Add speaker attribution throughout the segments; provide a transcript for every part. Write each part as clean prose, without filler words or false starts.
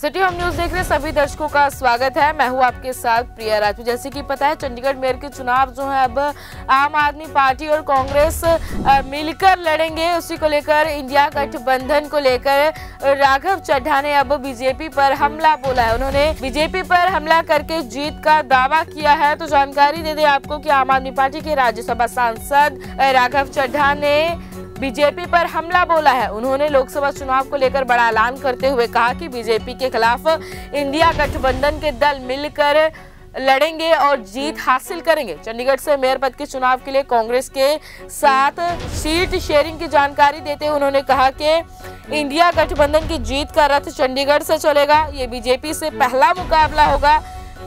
Speaker 1: City home news देख रहे सभी दर्शकों का स्वागत है। मैं हूं आपके साथ प्रिया राजपूत। जैसे कि पता है, चंडीगढ़ मेयर के चुनाव जो है अब आम आदमी पार्टी और कांग्रेस मिलकर लड़ेंगे। उसी को लेकर इंडिया गठबंधन को लेकर राघव चड्ढा ने अब बीजेपी पर हमला बोला है। उन्होंने बीजेपी पर हमला करके जीत का दावा किया है। तो जानकारी दे दें आपको कि आम आदमी पार्टी के राज्यसभा सांसद राघव चड्ढा ने बीजेपी पर हमला बोला है। उन्होंने लोकसभा चुनाव को लेकर बड़ा ऐलान करते हुए कहा कि बीजेपी के खिलाफ इंडिया गठबंधन के दल मिलकर लड़ेंगे और जीत हासिल करेंगे। चंडीगढ़ से मेयर पद के चुनाव के लिए कांग्रेस के साथ सीट शेयरिंग की जानकारी देते हुए उन्होंने कहा कि इंडिया गठबंधन की जीत का रथ चंडीगढ़ से चलेगा। ये बीजेपी से पहला मुकाबला होगा।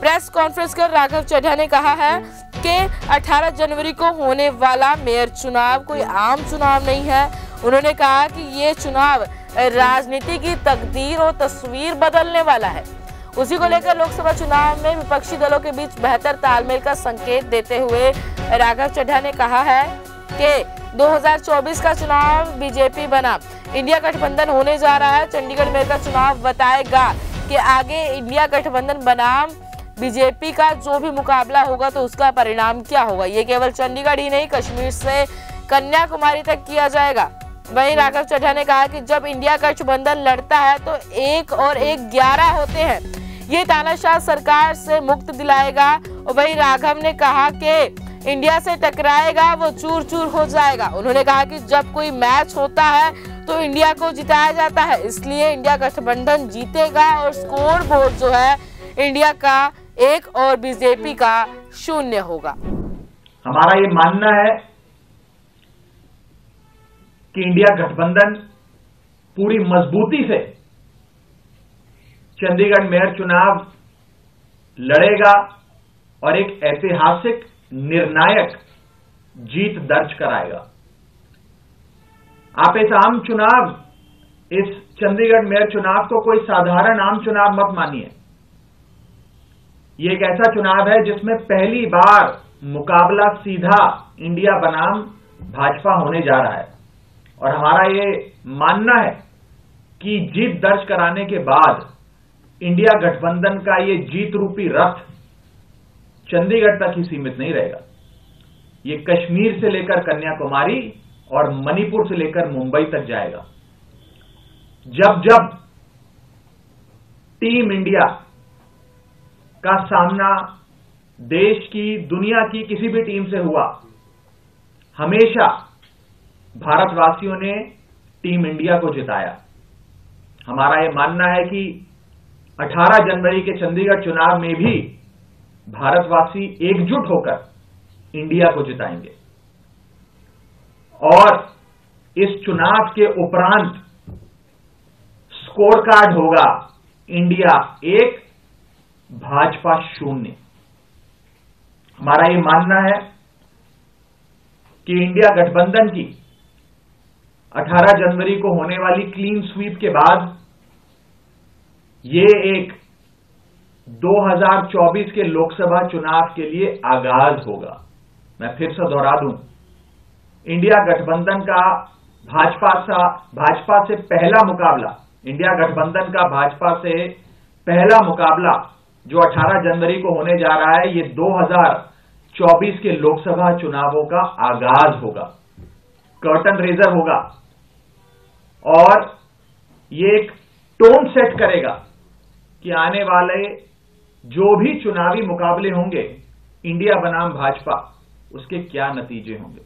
Speaker 1: प्रेस कॉन्फ्रेंस कर राघव चड्ढा ने कहा है कि 18 जनवरी को होने वाला मेयर चुनाव कोई आम चुनाव नहीं है। उन्होंने कहा कि ये चुनाव राजनीति की तकदीर और तस्वीर बदलने वाला है। उसी को लेकर लोकसभा चुनाव में विपक्षी दलों के बीच बेहतर तालमेल का संकेत देते हुए राघव चड्ढा ने कहा है कि 2024 का चुनाव बीजेपी बनाम इंडिया गठबंधन होने जा रहा है। चंडीगढ़ मेयर का चुनाव बताएगा कि आगे इंडिया गठबंधन बनाम बीजेपी का जो भी मुकाबला होगा तो उसका परिणाम क्या होगा। ये केवल चंडीगढ़ ही नहीं, कश्मीर से कन्याकुमारी तक किया जाएगा। वहीं राघव चड्ढा ने कहा कि जब इंडिया गठबंधन लड़ता है तो 1 और 1 11 होते हैं। ये तानाशाह सरकार से मुक्त दिलाएगा। और वहीं राघव ने कहा कि इंडिया से टकराएगा वो चूर चूर हो जाएगा। उन्होंने कहा कि जब कोई मैच होता है तो इंडिया को जिताया जाता है, इसलिए इंडिया गठबंधन जीतेगा और स्कोर बोर्ड जो है इंडिया का 1 और बीजेपी का 0 होगा।
Speaker 2: हमारा ये मानना है कि इंडिया गठबंधन पूरी मजबूती से चंडीगढ़ मेयर चुनाव लड़ेगा और एक ऐतिहासिक निर्णायक जीत दर्ज कराएगा। आप इस आम चुनाव, इस चंडीगढ़ मेयर चुनाव को कोई साधारण आम चुनाव मत मानिए। ये एक ऐसा चुनाव है जिसमें पहली बार मुकाबला सीधा इंडिया बनाम भाजपा होने जा रहा है। और हमारा ये मानना है कि जीत दर्ज कराने के बाद इंडिया गठबंधन का ये जीत रूपी रथ चंडीगढ़ तक ही सीमित नहीं रहेगा। ये कश्मीर से लेकर कन्याकुमारी और मणिपुर से लेकर मुंबई तक जाएगा। जब जब टीम इंडिया का सामना देश की, दुनिया की किसी भी टीम से हुआ, हमेशा भारतवासियों ने टीम इंडिया को जिताया। हमारा यह मानना है कि 18 जनवरी के चंडीगढ़ चुनाव में भी भारतवासी एकजुट होकर इंडिया को जिताएंगे। और इस चुनाव के उपरांत स्कोर कार्ड होगा इंडिया 1, भाजपा 0। हमारा यह मानना है कि इंडिया गठबंधन की 18 जनवरी को होने वाली क्लीन स्वीप के बाद ये एक 2024 के लोकसभा चुनाव के लिए आगाज होगा। मैं फिर से दोहरा दूं, इंडिया गठबंधन का भाजपा से पहला मुकाबला, इंडिया गठबंधन का भाजपा से पहला मुकाबला जो 18 जनवरी को होने जा रहा है, ये 2024 के लोकसभा चुनावों का आगाज होगा, कर्टन रेजर होगा। और ये एक टोन सेट करेगा कि आने वाले जो भी चुनावी मुकाबले होंगे इंडिया बनाम भाजपा, उसके क्या नतीजे होंगे।